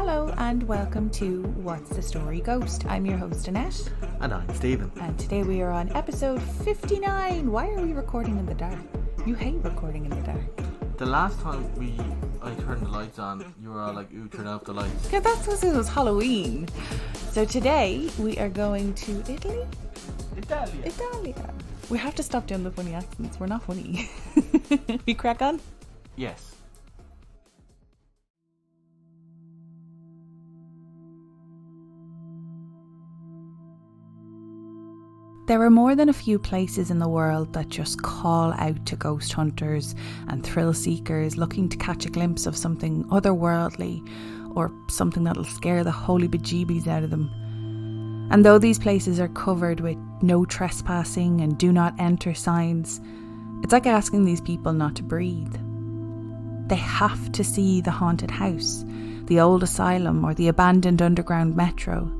Hello and welcome to What's the Story Ghost. I'm your host Annette. And I'm Steven. And today we are on episode 59. Why are we recording in the dark? You hate recording in the dark. The last time I turned the lights on, you were all like, ooh, turn off the lights. Yeah, that's because it was Halloween. So today we are going to Italy? Italia. We have to stop doing the funny accents. We're not funny. We crack on? Yes. There are more than a few places in the world that just call out to ghost hunters and thrill seekers looking to catch a glimpse of something otherworldly or something that'll scare the holy bejeebies out of them. And though these places are covered with no trespassing and do not enter signs, it's like asking these people not to breathe. They have to see the haunted house, the old asylum or the abandoned underground metro.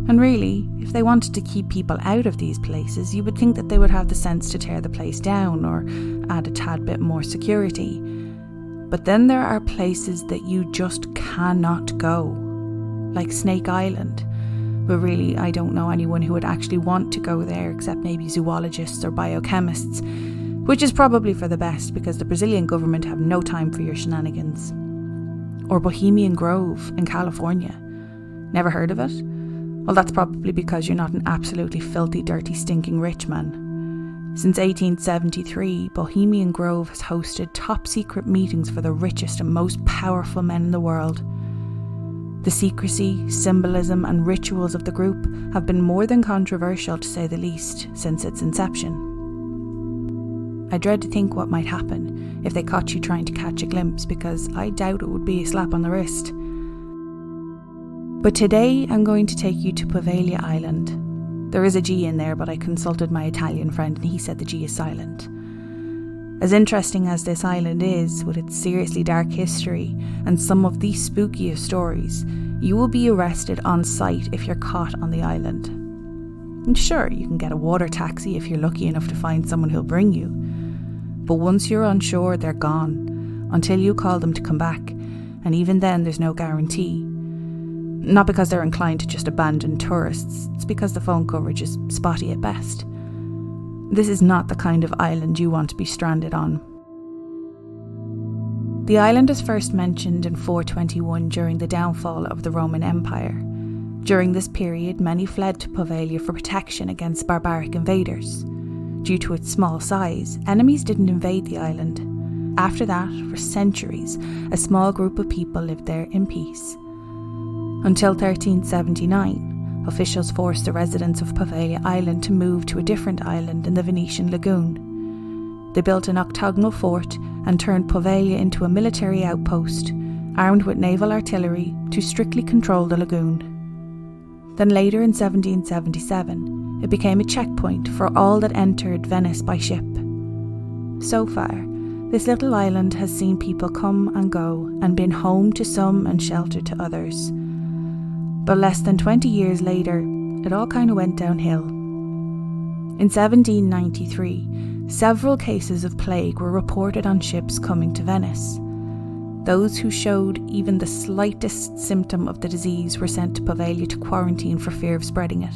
And really, if they wanted to keep people out of these places, you would think that they would have the sense to tear the place down or add a tad bit more security. But then there are places that you just cannot go, like Snake Island. But really, I don't know anyone who would actually want to go there except maybe zoologists or biochemists, which is probably for the best because the Brazilian government have no time for your shenanigans. Or Bohemian Grove in California. Never heard of it? Well, that's probably because you're not an absolutely filthy, dirty, stinking rich man. Since 1873, Bohemian Grove has hosted top-secret meetings for the richest and most powerful men in the world. The secrecy, symbolism and rituals of the group have been more than controversial, to say the least, since its inception. I dread to think what might happen if they caught you trying to catch a glimpse, because I doubt it would be a slap on the wrist. But today I'm going to take you to Poveglia Island. There is a G in there, but I consulted my Italian friend and he said the G is silent. As interesting as this island is, with its seriously dark history and some of the spookiest stories, you will be arrested on sight if you're caught on the island. And sure, you can get a water taxi if you're lucky enough to find someone who'll bring you. But once you're on shore, they're gone, until you call them to come back, and even then there's no guarantee. Not because they're inclined to just abandon tourists, it's because the phone coverage is spotty at best. This is not the kind of island you want to be stranded on. The island is first mentioned in 421 during the downfall of the Roman Empire. During this period, many fled to Poveglia for protection against barbaric invaders. Due to its small size, enemies didn't invade the island. After that, for centuries, a small group of people lived there in peace. Until 1379, officials forced the residents of Poveglia Island to move to a different island in the Venetian lagoon. They built an octagonal fort and turned Poveglia into a military outpost, armed with naval artillery to strictly control the lagoon. Then later in 1777, it became a checkpoint for all that entered Venice by ship. So far, this little island has seen people come and go and been home to some and shelter to others. But less than 20 years later, it all kind of went downhill. In 1793, several cases of plague were reported on ships coming to Venice. Those who showed even the slightest symptom of the disease were sent to Poveglia to quarantine for fear of spreading it.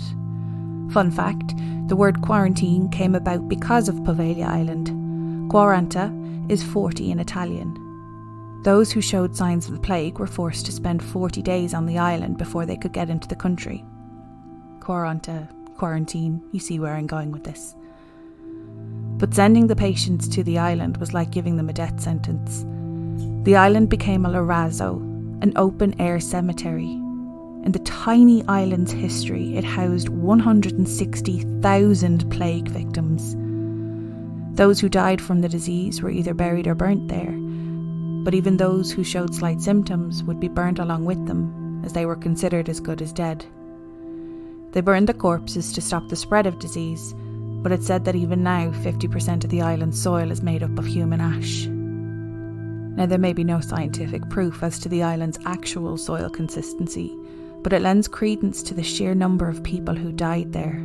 Fun fact, the word quarantine came about because of Poveglia Island. Quaranta is 40 in Italian. Those who showed signs of the plague were forced to spend 40 days on the island before they could get into the country. Quaranta, quarantine, you see where I'm going with this. But sending the patients to the island was like giving them a death sentence. The island became a larazzo, an open-air cemetery. In the tiny island's history, it housed 160,000 plague victims. Those who died from the disease were either buried or burnt there. But even those who showed slight symptoms would be burnt along with them, as they were considered as good as dead. They burned the corpses to stop the spread of disease, but it's said that even now 50% of the island's soil is made up of human ash. Now, there may be no scientific proof as to the island's actual soil consistency, but it lends credence to the sheer number of people who died there.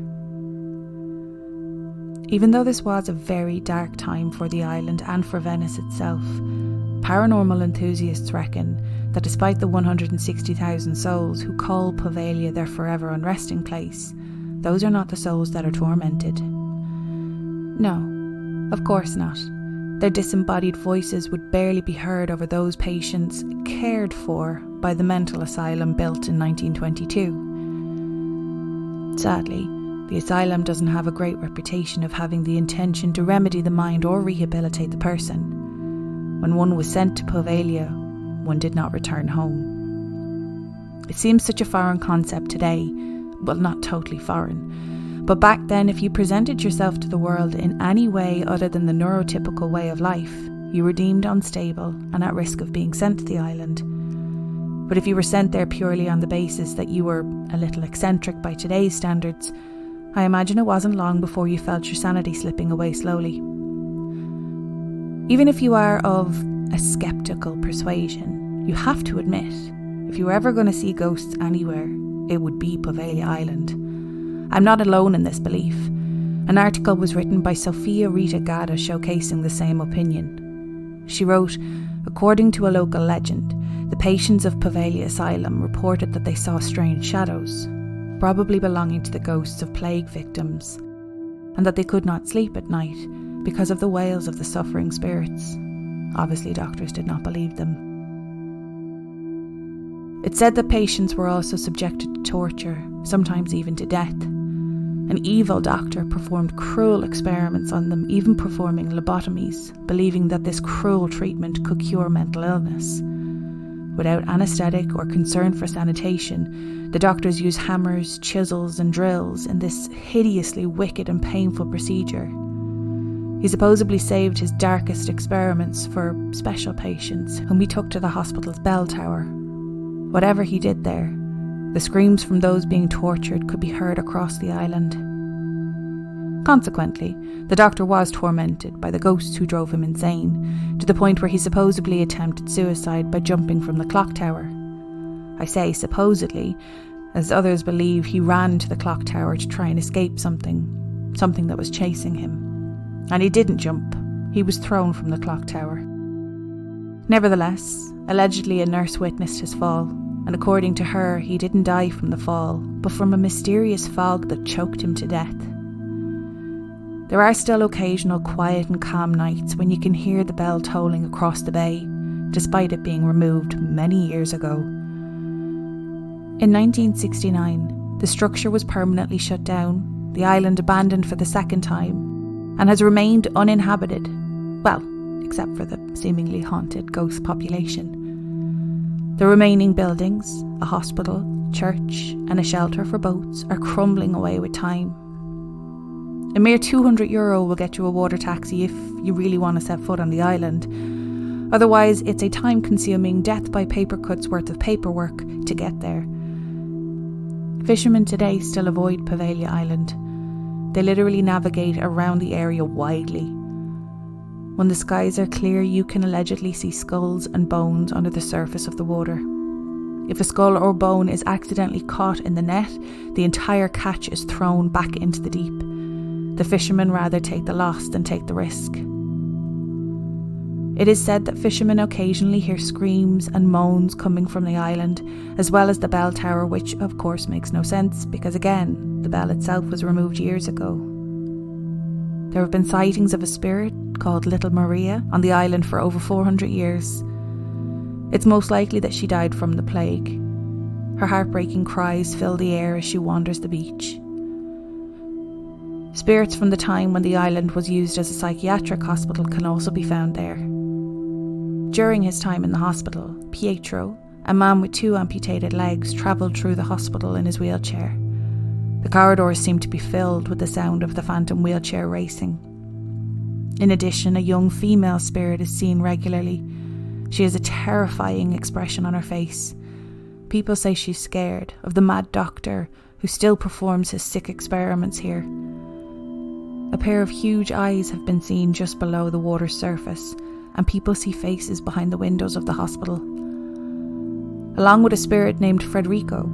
Even though this was a very dark time for the island and for Venice itself, paranormal enthusiasts reckon that despite the 160,000 souls who call Poveglia their forever unresting place, those are not the souls that are tormented. No, of course not. Their disembodied voices would barely be heard over those patients cared for by the mental asylum built in 1922. Sadly, the asylum doesn't have a great reputation of having the intention to remedy the mind or rehabilitate the person. When one was sent to Poveglia, one did not return home. It seems such a foreign concept today, well, not totally foreign, but back then if you presented yourself to the world in any way other than the neurotypical way of life, you were deemed unstable and at risk of being sent to the island. But if you were sent there purely on the basis that you were a little eccentric by today's standards, I imagine it wasn't long before you felt your sanity slipping away slowly. Even if you are of a sceptical persuasion, you have to admit, if you were ever going to see ghosts anywhere, it would be Poveglia Island. I'm not alone in this belief. An article was written by Sophia Rita Gada showcasing the same opinion. She wrote, according to a local legend, the patients of Poveglia Asylum reported that they saw strange shadows, probably belonging to the ghosts of plague victims, and that they could not sleep at night because of the wails of the suffering spirits. Obviously, doctors did not believe them. It said that patients were also subjected to torture, sometimes even to death. An evil doctor performed cruel experiments on them, even performing lobotomies, believing that this cruel treatment could cure mental illness. Without anaesthetic or concern for sanitation, the doctors used hammers, chisels and drills in this hideously wicked and painful procedure. He supposedly saved his darkest experiments for special patients whom he took to the hospital's bell tower. Whatever he did there, the screams from those being tortured could be heard across the island. Consequently, the doctor was tormented by the ghosts who drove him insane, to the point where he supposedly attempted suicide by jumping from the clock tower. I say supposedly, as others believe he ran to the clock tower to try and escape something that was chasing him. And he didn't jump, he was thrown from the clock tower. Nevertheless, allegedly a nurse witnessed his fall, and according to her, he didn't die from the fall, but from a mysterious fog that choked him to death. There are still occasional quiet and calm nights when you can hear the bell tolling across the bay, despite it being removed many years ago. In 1969, the structure was permanently shut down, the island abandoned for the second time, and has remained uninhabited, well, except for the seemingly haunted ghost population. The remaining buildings, a hospital, church, and a shelter for boats, are crumbling away with time. A mere €200 will get you a water taxi if you really want to set foot on the island. Otherwise, it's a time-consuming, death-by-paper-cuts worth of paperwork to get there. Fishermen today still avoid Poveglia Island. They literally navigate around the area widely. When the skies are clear, you can allegedly see skulls and bones under the surface of the water. If a skull or bone is accidentally caught in the net, the entire catch is thrown back into the deep. The fishermen rather take the loss than take the risk. It is said that fishermen occasionally hear screams and moans coming from the island, as well as the bell tower, which of course makes no sense because again, the bell itself was removed years ago. There have been sightings of a spirit called Little Maria on the island for over 400 years. It's most likely that she died from the plague. Her heartbreaking cries fill the air as she wanders the beach. Spirits from the time when the island was used as a psychiatric hospital can also be found there. During his time in the hospital, Pietro, a man with 2 amputated legs, travelled through the hospital in his wheelchair. The corridors seemed to be filled with the sound of the phantom wheelchair racing. In addition, a young female spirit is seen regularly. She has a terrifying expression on her face. People say she's scared of the mad doctor who still performs his sick experiments here. A pair of huge eyes have been seen just below the water's surface, and people see faces behind the windows of the hospital. Along with a spirit named Federico,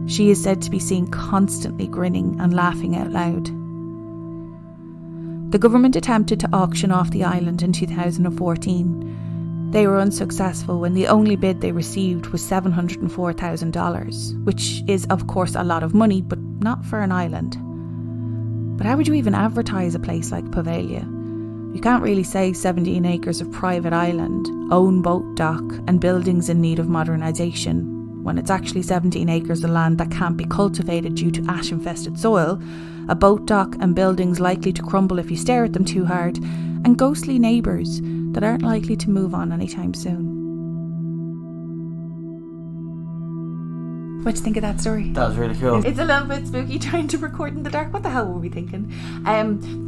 she is said to be seen constantly grinning and laughing out loud. The government attempted to auction off the island in 2014. They were unsuccessful when the only bid they received was $704,000, which is of course a lot of money, but not for an island. But how would you even advertise a place like Poveglia? You can't really say 17 acres of private island, own boat dock and buildings in need of modernisation, when it's actually 17 acres of land that can't be cultivated due to ash-infested soil, a boat dock and buildings likely to crumble if you stare at them too hard, and ghostly neighbours that aren't likely to move on anytime soon. What do you think of that story? That was really cool. It's a little bit spooky trying to record in the dark. What the hell were we thinking?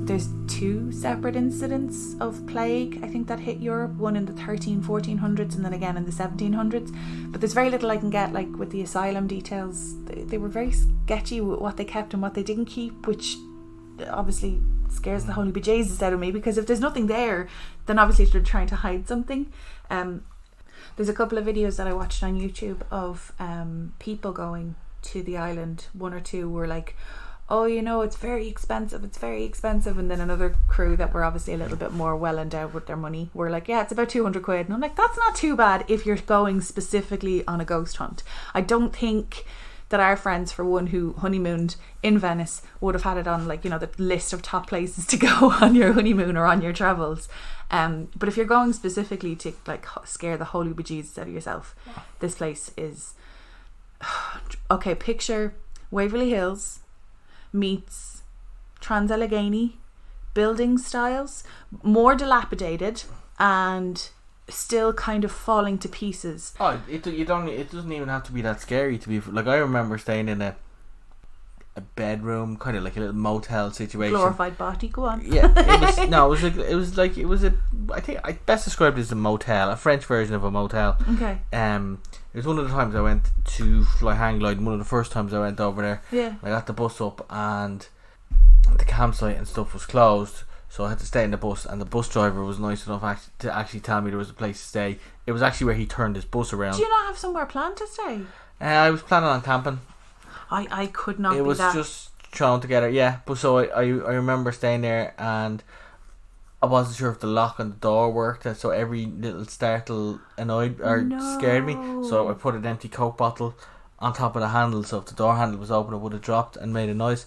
There's 2 separate incidents of plague, I think, that hit Europe. One in the 1400s and then again in the 1700s. But there's very little I can get, like, with the asylum details. They were very sketchy with what they kept and what they didn't keep, which obviously scares the holy bejesus out of me, because if there's nothing there, then obviously they're trying to hide something. There's a couple of videos that I watched on YouTube of people going to the island. 1 or 2 were like, oh, you know, it's very expensive, and then another crew that were obviously a little bit more well endowed with their money were like, yeah, it's about 200 quid. And I'm like, that's not too bad if you're going specifically on a ghost hunt. I don't think that our friends, for one, who honeymooned in Venice, would have had it on, like, you know, the list of top places to go on your honeymoon or on your travels. But if you're going specifically to, like, scare the holy bejesus out of yourself, this place is okay. Picture Waverly Hills meets Transallegheny, building styles, more dilapidated and still kind of falling to pieces. Oh, it doesn't even have to be that scary to be, like, I remember staying in a bedroom, kind of like a little motel situation. Glorified body, go on. Yeah, it was I think I best described it as a motel, a French version of a motel. Okay. It was one of the times I went to fly hang glide, one of the first times I went over there. Yeah. I got the bus up and the campsite and stuff was closed, so I had to stay in the bus, and the bus driver was nice enough to actually tell me there was a place to stay. It was actually where he turned his bus around. Do you not have somewhere planned to stay? I was planning on camping. I could not. It was just thrown together, yeah. But so I remember staying there, and I wasn't sure if the lock on the door worked, so every little startle annoyed or scared me. So I put an empty Coke bottle on top of the handle, so if the door handle was open, it would have dropped and made a noise.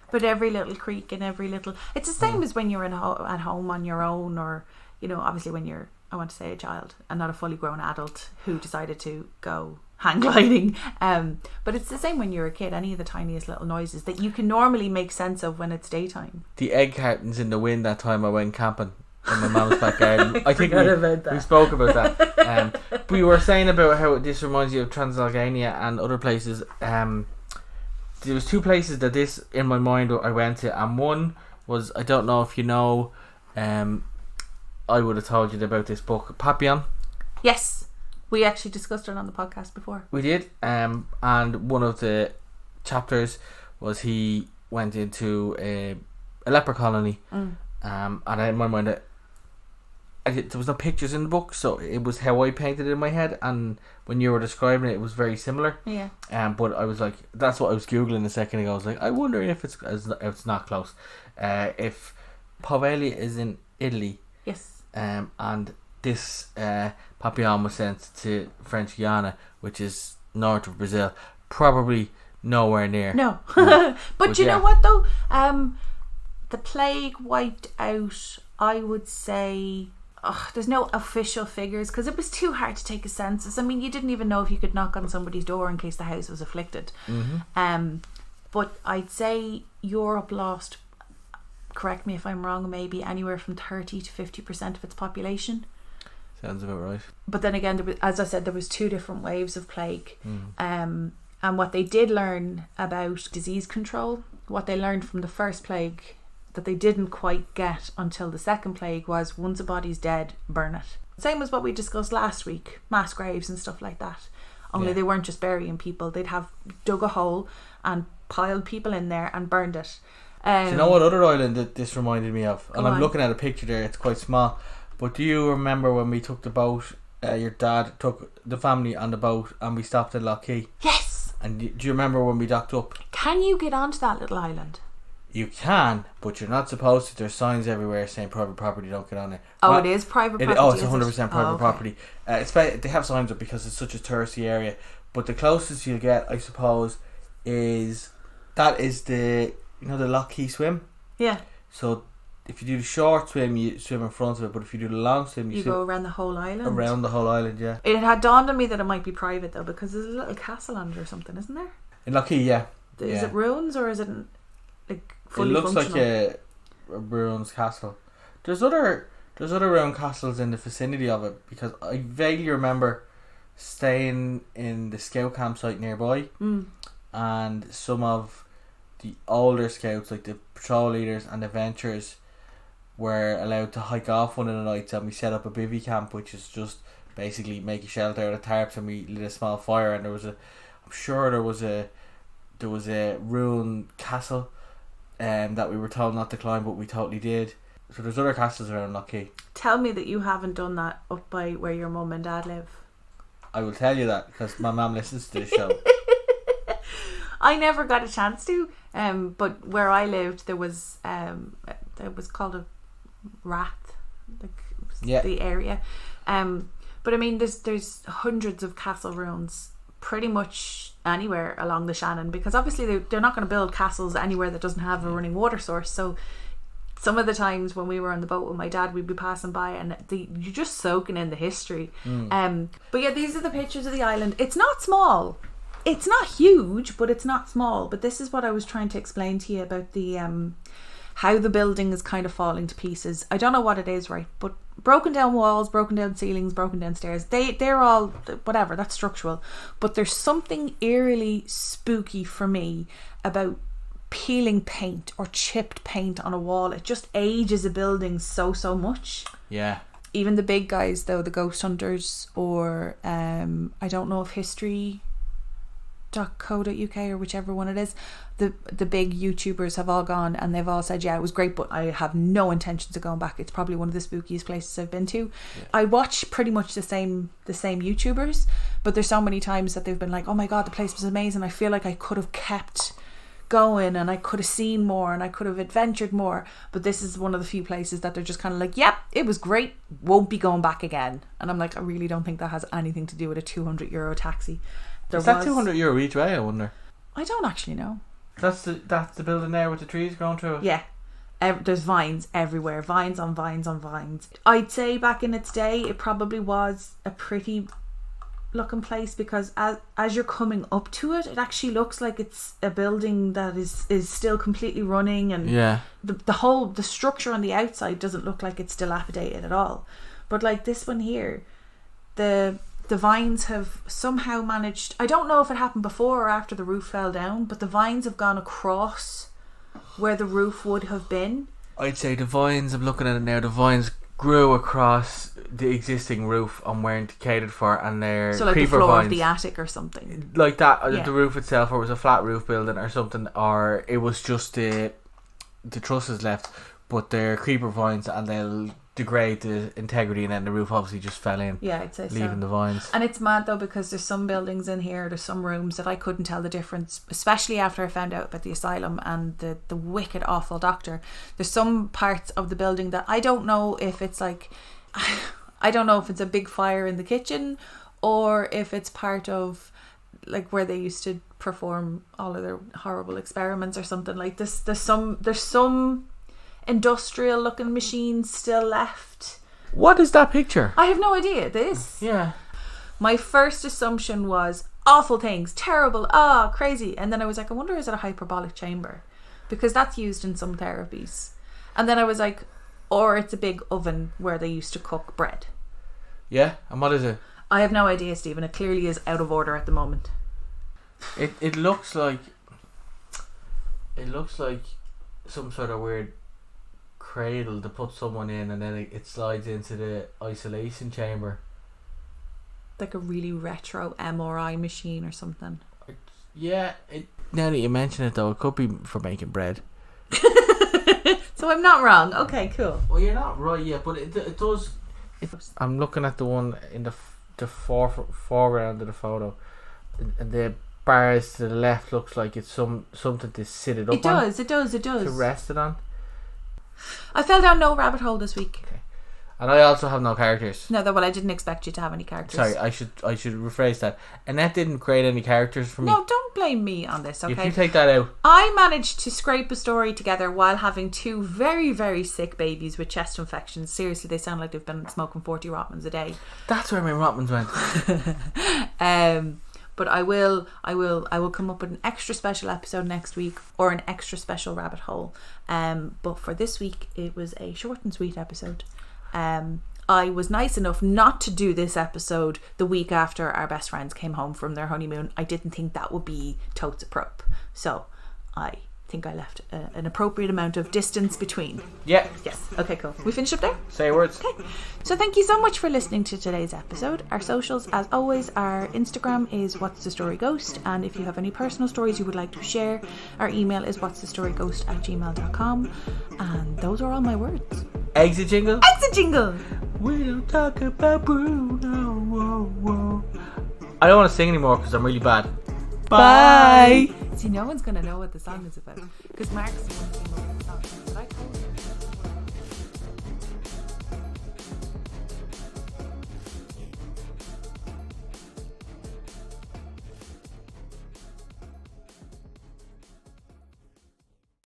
But every little creak and every little, it's the same as when you're at home on your own, or, you know, obviously when you're, I want to say, a child and not a fully grown adult who decided to go hang gliding. But it's the same when you're a kid. Any of the tiniest little noises that you can normally make sense of when it's daytime. The egg cartons in the wind that time I went camping in my mum's back garden. I think we spoke about that. But we were saying about how this reminds you of Transallegheny and other places. There was 2 places that this in my mind I went to, and one was, I don't know if you know, I would have told you about this book, Papillon. Yes. We actually discussed it on the podcast before. We did, and one of the chapters was he went into a leper colony, and in my mind, there was no pictures in the book, so it was how I painted it in my head, and when you were describing it, it was very similar. Yeah. But I was like, that's what I was googling a second ago. I was like, I wonder if it's not close. If Poveglia is in Italy. Yes. And this Papillon was sent to French Guiana, which is north of Brazil, probably nowhere near. No. But you know what though? The plague wiped out, I would say, there's no official figures because it was too hard to take a census. I mean, you didn't even know if you could knock on somebody's door in case the house was afflicted. But I'd say Europe lost, correct me if I'm wrong, maybe anywhere from 30 to 50% of its population. Sounds about right. But then again, as I said, there was 2 different waves of plague. And what they did learn about disease control, what they learned from the first plague that they didn't quite get until the second plague, was once a body's dead, burn it. Same as what we discussed last week, mass graves and stuff like that. Only they weren't just burying people, they'd have dug a hole and piled people in there and burned it. Do you know what other island that this reminded me of? And I'm looking at a picture there, it's quite small. But do you remember when we took the boat, your dad took the family on the boat and we stopped at Lough Key? Yes! And do you remember when we docked up? Can you get onto that little island? You can, but you're not supposed to. There's signs everywhere saying private property, don't get on it. Oh, it is private property? Oh, it's 100% private property. They have signs up because it's such a touristy area. But the closest you'll get, I suppose, is the Loch Key swim. Yeah. So if you do the short swim, you swim in front of it. But if you do the long swim, you swim go around the whole island. Around the whole island, yeah. It had dawned on me that it might be private though, because there's a little castle under or something, isn't there? In Loch Key, yeah. Is it ruins or is it like fully It looks functional? like a ruins castle. There's other ruined castles in the vicinity of it, because I vaguely remember staying in the scout campsite nearby, and some of the older scouts, like the patrol leaders and adventurers, were allowed to hike off one of the nights, and we set up a bivvy camp, which is just basically make a shelter out of tarps, and we lit a small fire, and there was a ruined castle that we were told not to climb, but we totally did. So there's other castles around Loch Key. Tell me that you haven't done that up by where your mum and dad live. I will tell you that because my mum listens to this show. I never got a chance to, but where I lived there was called a Rath, the area, but I mean there's hundreds of castle ruins pretty much anywhere along the Shannon, because obviously they're not going to build castles anywhere that doesn't have a running water source. So some of the times when we were on the boat with my dad, we'd be passing by and you're just soaking in the history. But yeah, these are the pictures of the island. It's not small. It's not huge, but it's not small. But this is what I was trying to explain to you about the how the building is kind of falling to pieces. I don't know what it is, right? But broken down walls, broken down ceilings, broken down stairs. They're all whatever. That's structural. But there's something eerily spooky for me about peeling paint or chipped paint on a wall. It just ages a building so much. Yeah. Even the big guys though, the ghost hunters, or I don't know if history.co.uk or whichever one it is, the big YouTubers have all gone and they've all said, yeah, it was great, but I have no intentions of going back. It's probably one of the spookiest places I've been to. Yeah. I watch pretty much the same YouTubers, but there's so many times that they've been like, oh my god, the place was amazing. I feel like I could have kept going and I could have seen more and I could have adventured more, but this is one of the few places that they're just kind of like, yep, it was great, won't be going back again. And I'm like, I really don't think that has anything to do with a €200 taxi. Is that €200 each way, I wonder? I don't actually know. That's the building there with the trees growing through it? Yeah. There's vines everywhere. Vines on vines on vines. I'd say back in its day, it probably was a pretty looking place, because as you're coming up to it, it actually looks like it's a building that is still completely running, and the structure on the outside doesn't look like it's dilapidated at all. But like this one here, the vines have somehow managed, I don't know if it happened before or after the roof fell down, but the vines have gone across where the roof would have been. I'd say the vines, I'm looking at it now, the vines grew across the existing roof and weren't catered for, and they're so like creeper the floor vines, of the attic or something like that, the roof itself, or it was a flat roof building or something, or it was just the trusses left, but they're creeper vines and they'll degrade the integrity, and then the roof obviously just fell in. Yeah, I'd say leaving the vines. And it's mad though, because there's some buildings in here, there's some rooms that I couldn't tell the difference, especially after I found out about the asylum and the wicked awful doctor. There's some parts of the building that I don't know if it's like, I don't know if it's a big fire in the kitchen or if it's part of like where they used to perform all of their horrible experiments or something like this. There's some industrial looking machines still left. What is that picture? I have no idea. This? Yeah. My first assumption was awful things, terrible, crazy. And then I was like, I wonder, is it a hyperbolic chamber? Because that's used in some therapies. And then I was like, or it's a big oven where they used to cook bread. Yeah, and what is it? I have no idea, Stephen. It clearly is out of order at the moment. It looks like some sort of weird cradle to put someone in, and then it slides into the isolation chamber. Like a really retro MRI machine or something. Yeah, now that you mention it though, it could be for making bread. So I'm not wrong. Okay, cool. Well, you're not right yet, but it does. I'm looking at the one in the foreground of the photo, and bars to the left looks like it's something to sit it up on. It does. To rest it on. I fell down no rabbit hole this week. Okay. And I also have no characters. No, well, I didn't expect you to have any characters. Sorry, I should rephrase that. Annette didn't create any characters for me. No, don't blame me on this, okay? If you take that out. I managed to scrape a story together while having 2 very, very sick babies with chest infections. Seriously, they sound like they've been smoking 40 Rotmans a day. That's where my Rotmans went. But I will come up with an extra special episode next week, or an extra special rabbit hole. But for this week, it was a short and sweet episode. I was nice enough not to do this episode the week after our best friends came home from their honeymoon. I didn't think that would be totes appropriate, so I think I left an appropriate amount of distance between. Yeah. Yes. Okay, cool. We finished up there? Say words. Okay. So thank you so much for listening to today's episode. Our socials, as always, our Instagram is What's the Story Ghost, and if you have any personal stories you would like to share, our email is what'sthestoryghost@gmail.com. And those are all my words. Exit jingle. Exit jingle. We don't talk about Bruno. Whoa, whoa. I don't want to sing anymore because I'm really bad. Bye. See, no one's going to know what the song is about because Mark's the one who